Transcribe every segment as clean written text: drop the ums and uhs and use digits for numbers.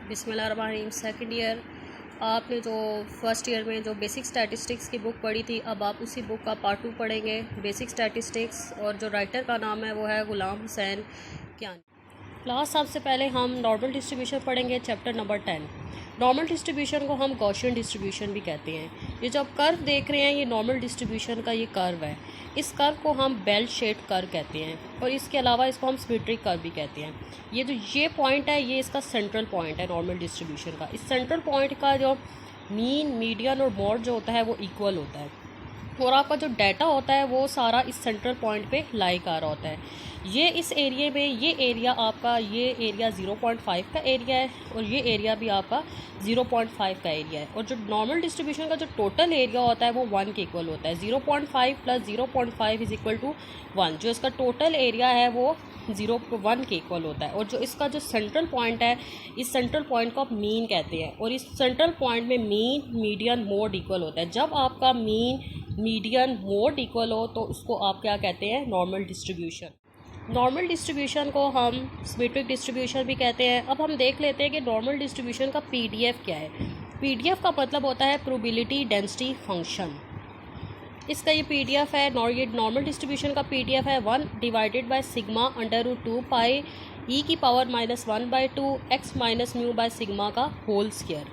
बिस्मिल्लाहिर्रहमानिर्रहीम। Second year आपने जो फर्स्ट ईयर में जो बेसिक स्टैटिस्टिक्स की बुक पढ़ी थी, अब आप उसी बुक का पार्ट 2 पढ़ेंगे, बेसिक स्टैटिस्टिक्स। और जो राइटर का नाम है वो है ग़ुलाम हुसैन कियानी। क्लास सबसे पहले हम नॉर्मल डिस्ट्रीब्यूशन पढ़ेंगे, चैप्टर नंबर 10। नॉर्मल डिस्ट्रीब्यूशन को हम गॉसियन डिस्ट्रीब्यूशन भी कहते हैं। ये जो आप कर्व देख रहे हैं, ये नॉर्मल डिस्ट्रीब्यूशन का ये कर्व है। इस कर्व को हम बेल शेप्ड कर्व कहते हैं, और इसके अलावा इसको हम सिमेट्रिक कर्व भी कहते हैं। ये पॉइंट है, ये इसका सेंट्रल पॉइंट है नॉर्मल डिस्ट्रीब्यूशन का। इस सेंट्रल पॉइंट का जो मीन, मीडियन और मॉड जो होता है वो इक्वल होता है, और आपका जो डाटा होता है वो सारा इस सेंट्रल पॉइंट पे लाई कर रहा होता है। ये इस एरिया में, ये एरिया आपका, ये एरिया 0.5 का एरिया है, और ये एरिया भी आपका 0.5 का एरिया है। और जो नॉर्मल डिस्ट्रीब्यूशन का जो टोटल एरिया होता है वो 1 के इक्वल होता है। 0.5 प्लस 0.5 इज इक्वल टू 1। जो इसका टोटल एरिया है वो 0.1 के इक्वल होता है। और जो इसका जो सेंट्रल पॉइंट है, इस सेंट्रल पॉइंट को आप मीन कहते हैं, और इस सेंट्रल पॉइंट में मीन, मीडियन, मोड इक्वल होता है। जब आपका मीन, मीडियन, मोड इक्वल हो तो उसको आप क्या कहते हैं? Normal distribution. नॉर्मल डिस्ट्रीब्यूशन को हम सिमेट्रिक डिस्ट्रीब्यूशन भी कहते हैं। अब हम देख लेते हैं कि नॉर्मल डिस्ट्रीब्यूशन का पीडीएफ क्या है। पीडीएफ का मतलब होता है प्रोबेबिलिटी डेंसिटी फंक्शन। इसका ये पीडीएफ है, ये नॉर्मल डिस्ट्रीब्यूशन का पीडीएफ है 1 divided by sigma under root 2 pi e की power -1/2 X minus mu by sigma का होल स्क्वायर।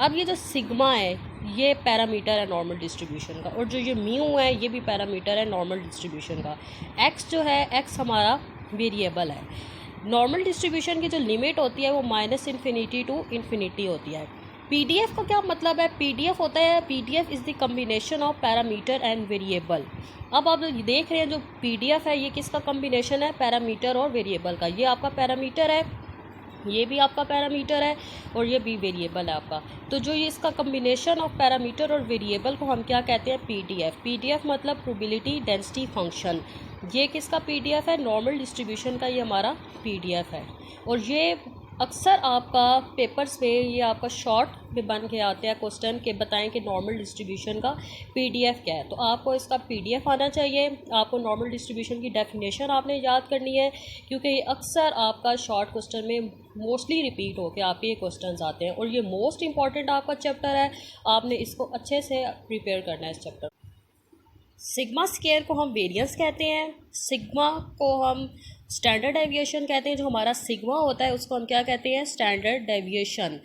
अब ये जो सिग्मा है ये पैरामीटर है नॉर्मल डिस्ट्रीब्यूशन का, और जो ये म्यू है ये भी पैरामीटर है नॉर्मल डिस्ट्रीब्यूशन का। एक्स जो है, एक्स हमारा वेरिएबल है। नॉर्मल डिस्ट्रीब्यूशन की जो लिमिट होती है वो -∞ टू इन्फिनिटी होती है। पीडीएफ का क्या मतलब है? पीडीएफ होता है, PDF is the combination of parameter and variable. अब आप देख रहे हैं जो पीडीएफ है ये किसका कम्बिनेशन है? पैरामीटर और वेरिएबल का। ये आपका पैरामीटर है, ये भी आपका पैरामीटर है, और ये भी वेरिएबल है आपका। तो जो ये इसका कम्बिनेशन ऑफ पैरामीटर और वेरिएबल को हम क्या कहते हैं? पीडीएफ। पीडीएफ मतलब प्रोबेबिलिटी डेंसिटी फंक्शन। ये किसका पीडीएफ है? नॉर्मल डिस्ट्रीब्यूशन का ये हमारा पीडीएफ है। और ये अक्सर आपका पेपर्स में ये आपका शॉर्ट में बन के आते हैं क्वेश्चन के, बताएं कि नॉर्मल डिस्ट्रीब्यूशन का पीडीएफ क्या है। तो आपको इसका पीडीएफ आना चाहिए। आपको नॉर्मल डिस्ट्रीब्यूशन की डेफिनेशन आपने याद करनी है, क्योंकि ये अक्सर आपका शॉर्ट क्वेश्चन में मोस्टली रिपीट होकर आपके ये क्वेश्चन आते हैं, और ये मोस्ट इंपॉर्टेंट आपका चैप्टर है। आपने इसको अच्छे से प्रिपेयर करना है इस चैप्टर। सिग्मा स्क्वायर को हम वेरिएंस कहते हैं, सिग्मा को हम स्टैंडर्ड डेविएशन कहते हैं। जो हमारा सिग्मा होता है उसको हम क्या कहते हैं? Standard deviation.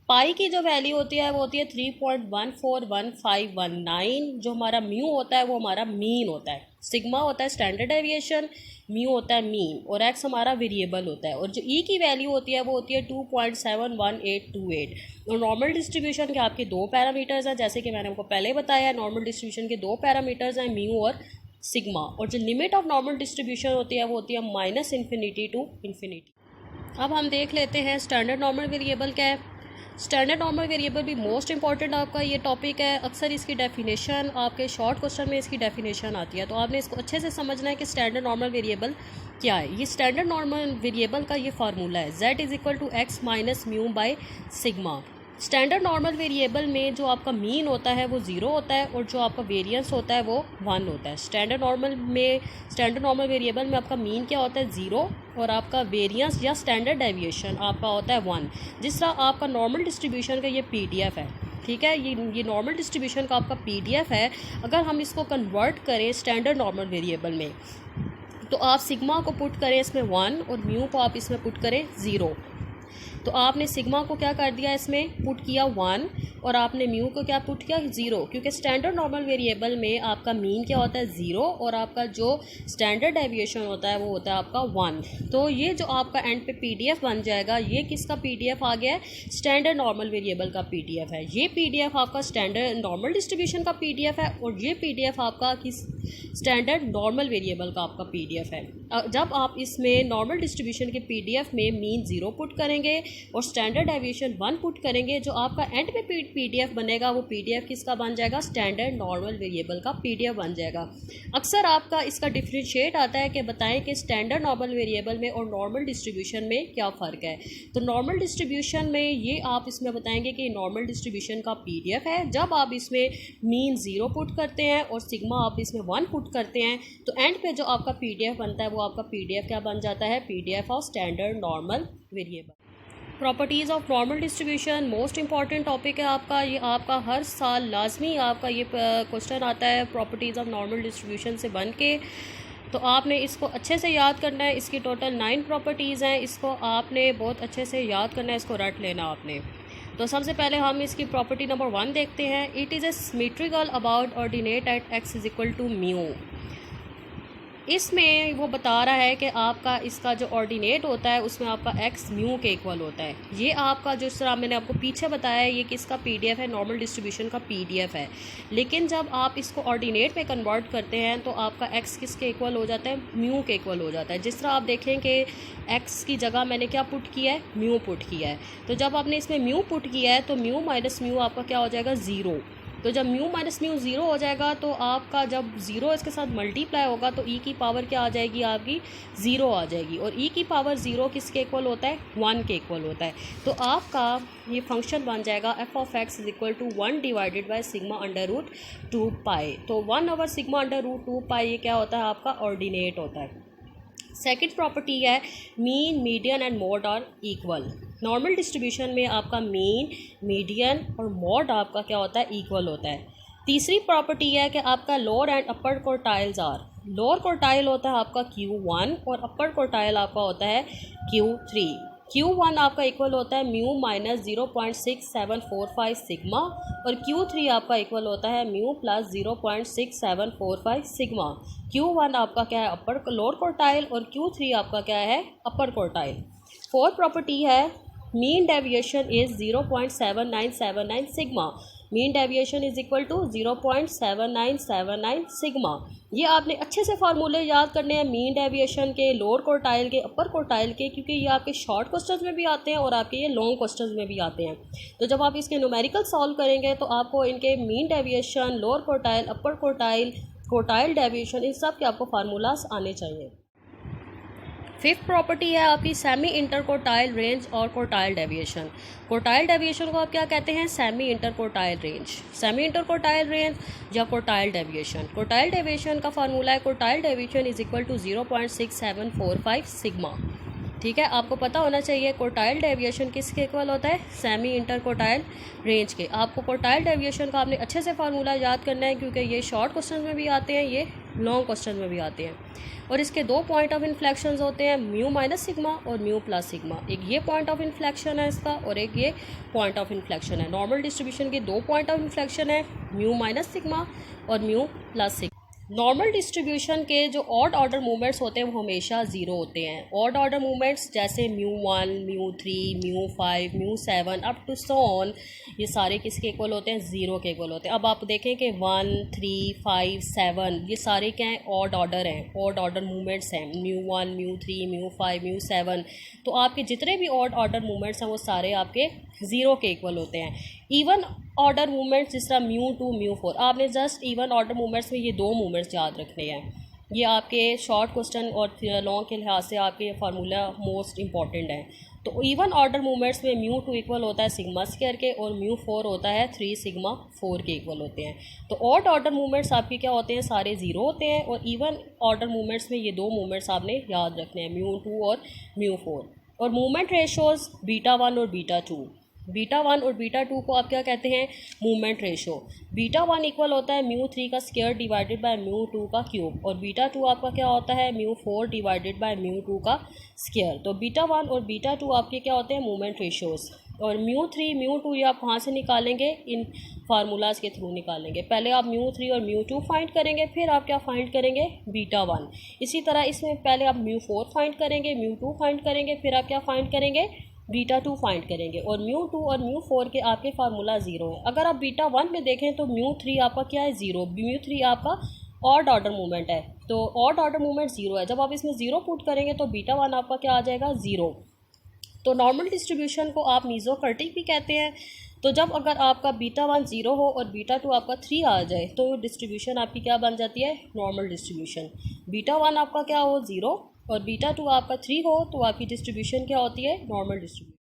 पाई की जो वैल्यू होती है वो होती है 3.141519। जो हमारा म्यू होता है वो हमारा मीन होता है। सिग्मा होता है स्टैंडर्ड डेविएशन, म्यू होता है मीन, और एक्स हमारा वेरिएबल होता है। और जो ई की वैल्यू होती है वो होती है 2.71828। और नॉर्मल डिस्ट्रीब्यूशन के आपके दो पैरामीटर्स हैं, जैसे कि मैंने आपको पहले बताया। नॉर्मल डिस्ट्रीब्यूशन के दो पैरामीटर्स हैं, म्यू और सिग्मा। और जो लिमिट ऑफ नॉर्मल डिस्ट्रीब्यूशन होती है वो होती है -∞ टू इन्फिनिटी। अब हम देख लेते हैं स्टैंडर्ड नॉर्मल वेरिएबल क्या है। स्टैंडर्ड नॉर्मल वेरिएबल भी मोस्ट इंपॉर्टेंट आपका ये टॉपिक है। अक्सर इसकी डेफिनेशन आपके शॉर्ट क्वेश्चन में इसकी डेफिनेशन आती है, तो आपने इसको अच्छे से समझना है कि स्टैंडर्ड नॉर्मल वेरिएबल क्या है। ये स्टैंडर्ड नॉर्मल वेरिएबल का ये फार्मूला है, z is equal to X minus mu by sigma. Standard normal variable में जो आपका मीन होता है वो 0 होता है, और जो आपका वेरिएंस होता है वो 1 होता है। स्टैंडर्ड नॉर्मल वेरिएबल में आपका मीन क्या होता है? 0, और आपका वेरिएंस या स्टैंडर्ड डेविएशन आपका होता है 1। जिस तरह आपका नॉर्मल डिस्ट्रीब्यूशन का ये पीडीएफ है, ठीक है, ये नॉर्मल डिस्ट्रीब्यूशन का आपका पीडीएफ है। अगर हम इसको कन्वर्ट करें स्टैंडर्ड नॉर्मल वेरिएबल में, तो आप सिग्मा को पुट करें इसमें 1, और म्यू को आप इसमें पुट करें 0। तो आपने सिग्मा को क्या कर दिया? इसमें पुट किया 1, और आपने म्यू को क्या पुट किया? 0। क्योंकि स्टैंडर्ड नॉर्मल वेरिएबल में आपका मीन क्या होता है? 0, और आपका जो स्टैंडर्ड डेविएशन होता है वो होता है आपका 1। तो ये जो आपका एंड पे पीडीएफ बन जाएगा, ये किसका पीडीएफ आ गया है? स्टैंडर्ड नॉर्मल वेरिएबल का पीडीएफ है। ये पीडीएफ आपका स्टैंडर्ड नॉर्मल डिस्ट्रीब्यूशन का पीडीएफ है, और ये पीडीएफ आपका किस स्टैंडर्ड नॉर्मल वेरिएबल का आपका पीडीएफ है। जब आप इसमें नॉर्मल डिस्ट्रीब्यूशन के पीडीएफ में मीन 0 पुट करेंगे और स्टैंडर्ड डेविएशन 1 पुट करेंगे, जो आपका एंड पे पीडीएफ बनेगा वो पीडीएफ किसका बन जाएगा? स्टैंडर्ड नॉर्मल वेरिएबल का पीडीएफ बन जाएगा। अक्सर आपका इसका डिफरेंशिएट आता है कि बताएं कि स्टैंडर्ड नॉर्मल वेरिएबल में और नॉर्मल डिस्ट्रीब्यूशन में क्या फ़र्क है। तो नॉर्मल डिस्ट्रीब्यूशन में ये आप इसमें बताएंगे कि नॉर्मल डिस्ट्रीब्यूशन का पीडीएफ है। जब आप इसमें मीन 0 पुट करते हैं और सिग्मा आप इसमें 1 पुट करते हैं, तो एंड पे जो आपका पीडीएफ बनता है वो आपका पीडीएफ क्या बन जाता है? PDF of standard normal variable. Properties of normal distribution most important topic है आपका। ये आपका हर साल लाजमी आपका ये क्वेश्चन आता है प्रॉपर्टीज़ ऑफ नॉर्मल डिस्ट्रीब्यूशन से बन के। तो आपने इसको अच्छे से याद करना है। इसकी टोटल 9 प्रॉपर्टीज़ हैं, इसको आपने बहुत अच्छे से याद करना है, इसको रट लेना आपने। तो सबसे पहले हम इसकी प्रॉपर्टी नंबर 1 देखते हैं। It is a symmetrical about ordinate at X is equal to mu. इसमें वो बता रहा है कि आपका इसका जो ऑर्डिनेट होता है उसमें आपका एक्स म्यू के इक्वल होता है। ये आपका जो इस तरह मैंने आपको पीछे बताया है, ये किसका पीडीएफ है, नॉर्मल डिस्ट्रीब्यूशन का पीडीएफ है। लेकिन जब आप इसको ऑर्डिनेट में कन्वर्ट करते हैं तो आपका एक्स किसके इक्वल हो जाता है, म्यू के इक्वल हो जाता है। जिस तरह आप देखें कि एक्स की जगह मैंने क्या पुट किया है, म्यू पुट किया है। तो जब आपने इसमें म्यू पुट किया है तो म्यू माइनस म्यू आपका क्या हो जाएगा, ज़ीरो। तो जब म्यू माइनस म्यू ज़ीरो हो जाएगा तो आपका जब ज़ीरो इसके साथ मल्टीप्लाई होगा तो ई की पावर क्या आ जाएगी, आपकी ज़ीरो आ जाएगी। और ई की पावर ज़ीरो किसके इक्वल होता है, 1 के इक्वल होता है। तो आपका ये फंक्शन बन जाएगा F of X is equal to 1 divided by sigma under root 2 pi. तो 1 over sigma under root 2 pi ये क्या होता है, आपका ऑर्डिनेट होता है। सेकंड प्रॉपर्टी है mean, median and mode are equal. Normal distribution में आपका मीन, मीडियन और मॉड आपका क्या होता है, इक्वल होता है। तीसरी प्रॉपर्टी है कि आपका lower and upper quartiles are, lower quartile होता है आपका Q1 और अपर क्वार्टाइल आपका होता है Q3। Q1 आपका इक्वल होता है म्यू माइनस 0.6745 सिग्मा और Q3 आपका इक्वल होता है म्यू प्लस 0.6745 सिग्मा। Q1 आपका क्या है, अपर लोअर क्वार्टाइल और Q3 आपका क्या है, अपर क्वार्टाइल। फोर्थ प्रॉपर्टी है mean deviation is 0.7979 sigma. Mean deviation is equal to 0.7979 sigma. ये आपने अच्छे से फार्मूले याद करने हैं मीन डेविएशन के, लोअर क्वार्टाइल के, अपर क्वार्टाइल के, क्योंकि ये आपके शॉर्ट क्वेश्चंस में भी आते हैं और आपके ये लॉन्ग क्वेश्चंस में भी आते हैं। तो जब आप इसके न्यूमेरिकल सॉल्व करेंगे तो आपको इनके mean deviation, lower quartile, upper quartile, quartile deviation, इन सब के आपको फार्मूलाज आने चाहिए। फिफ्थ प्रॉपर्टी है आपकी सेमी इंटर क्वार्टाइल रेंज और क्वार्टाइल डेविएशन। क्वार्टाइल डेविएशन को आप क्या कहते हैं, semi inter quartile range, semi inter quartile range या क्वार्टाइल डेविएशन। क्वार्टाइल डेविएशन का फार्मूला है quartile deviation is equal to 0.6745 sigma. ठीक है, आपको पता होना चाहिए क्वार्टाइल डेविएशन किसके इक्वल होता है, सेमी इंटर क्वार्टाइल रेंज के। आपको क्वार्टाइल डेविएशन का आपने अच्छे से फार्मूला याद करना है क्योंकि ये शॉर्ट क्वेश्चन में भी आते हैं, ये लॉन्ग क्वेश्चन में भी आते हैं। और इसके 2 पॉइंट ऑफ इन्फ्लेक्शन होते हैं, म्यू माइनस सिग्मा और म्यू प्लस सिग्मा। एक ये पॉइंट ऑफ इन्फ्लेक्शन है इसका और एक ये पॉइंट ऑफ इन्फ्लेक्शन है। नॉर्मल डिस्ट्रीब्यूशन के 2 पॉइंट ऑफ इन्फ्लेक्शन है, म्यू माइनस सिग्मा और mu plus sigma. Normal distribution के जो ऑड ऑर्डर मूवमेंट्स होते हैं वो हमेशा ज़ीरो होते हैं। ऑड ऑर्डर मूवमेंट्स जैसे mu 1, mu 3, mu 5, mu 7 up to so on, ये सारे किसके इक्वल होते हैं, ज़ीरो के इक्वल होते हैं। अब आप देखें कि 1, 3, 5, 7 ये सारे क्या हैं, ऑड ऑर्डर हैं, ऑड ऑर्डर मूवमेंट्स हैं। म्यू 1, म्यू 3, म्यू 5, म्यू 7, तो आपके जितने भी ऑड ऑर्डर मूवमेंट्स हैं वो सारे आपके ज़ीरो के इक्वल होते हैं। इवन ऑर्डर मूवमेंट्स जिस तरह म्यू 2, म्यू 4, आपने जस्ट इवन ऑर्डर मूवमेंट्स में ये 2 मूवमेंट्स याद रखने हैं। ये आपके शॉर्ट क्वेश्चन और लॉन्ग के लिहाज से आपके फार्मूला मोस्ट इंपॉर्टेंट है। तो इवन ऑर्डर मूवमेंट्स में म्यू 2 इक्वल होता है सिग्मा स्क्वायर के और म्यू 4 होता है 3 सिग्मा 4 के इक्वल होते हैं। तो ऑड ऑर्डर मूवमेंट्स आपके क्या होते हैं, सारे ज़ीरो होते हैं। और इवन ऑर्डर मूवमेंट्स में ये 2 मूवमेंट्स आपने याद रखने हैं, म्यू 2 और म्यू 4। और मूवमेंट रेशोज़ बीटा 1 और बीटा 2, बीटा 1 और बीटा 2 को आप क्या कहते हैं, मूवमेंट रेशो। बीटा 1 इक्वल होता है म्यू 3 का स्क्वायर डिवाइडेड बाय म्यू 2 का क्यूब और बीटा 2 आपका क्या होता है, म्यू 4 डिवाइडेड बाय म्यू 2 का स्क्वायर। तो बीटा 1 और बीटा 2 आपके क्या होते हैं, मूवमेंट रेशोज़। और म्यू 3, म्यू 2 ये आप कहाँ से निकालेंगे, इन फार्मूलाज के थ्रू निकालेंगे। पहले आप म्यू 3 और म्यू 2 फाइंड करेंगे, फिर आप क्या फाइंड करेंगे, बीटा 1। इसी तरह इसमें पहले आप म्यू 4 फाइंड करेंगे, म्यू 2 फाइंड करेंगे, फिर आप क्या फाइंड करेंगे, बीटा 2 फाइंड करेंगे। और म्यू 2 और म्यू 4 के आपके फार्मूला ज़ीरो है। अगर आप बीटा 1 में देखें तो म्यू 3 आपका क्या है, ज़ीरो। म्यू 3 आपका ऑड ऑर्डर मूवमेंट है, तो ऑड ऑर्डर मूवमेंट ज़ीरो है। जब आप इसमें ज़ीरो पुट करेंगे तो बीटा 1 आपका क्या आ जाएगा, ज़ीरो। तो नॉर्मल डिस्ट्रीब्यूशन को आप मीज़ोक्रेटिक भी कहते हैं। तो जब अगर आपका बीटा 1 ज़ीरो हो और बीटा 2 आपका 3 आ जाए तो डिस्ट्रीब्यूशन आपकी क्या बन जाती है, नॉर्मल डिस्ट्रीब्यूशन। बीटा 1 आपका क्या हो, ज़ीरो, और बीटा 2 आपका 3 हो तो आपकी डिस्ट्रीब्यूशन क्या होती है, नॉर्मल डिस्ट्रीब्यूशन।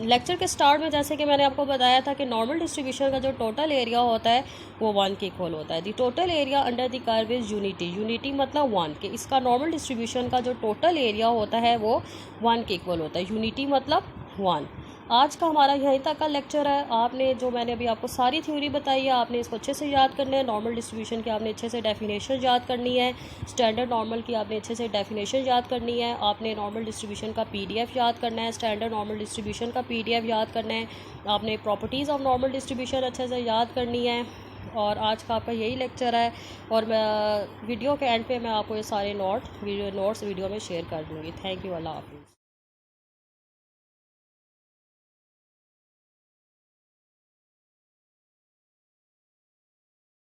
लेक्चर के स्टार्ट में जैसे कि मैंने आपको बताया था कि नॉर्मल डिस्ट्रीब्यूशन का जो टोटल एरिया होता है वो 1 के इक्वल होता है। दी total area under the curve is unity, unity मतलब 1 के। इसका नॉर्मल डिस्ट्रीब्यूशन का जो टोटल एरिया होता है वो 1 के इक्वल होता है। यूनिटी मतलब 1। आज का हमारा यहीं तक का लेक्चर है। आपने जो मैंने अभी आपको सारी थ्योरी बताई है, आपने इसको अच्छे से याद करना है। नॉर्मल डिस्ट्रीब्यूशन की आपने अच्छे से डेफिनेशन याद करनी है। स्टैंडर्ड नॉर्मल की आपने अच्छे से डेफिनेशन याद करनी है। आपने नॉर्मल डिस्ट्रीब्यूशन का PDF याद करना है। स्टैंडर्ड नॉर्मल डिस्ट्रीब्यूशन का PDF याद करना है। आपने प्रॉपर्टीज़ ऑफ नॉर्मल डिस्ट्रीब्यूशन अच्छे से याद करनी है। और आज का आपका यही लेक्चर है। और मैं वीडियो के एंड पे मैं आपको ये सारे नोट्स वीडियो में शेयर कर दूँगी। Thank you. अल्लाह हाफिज़।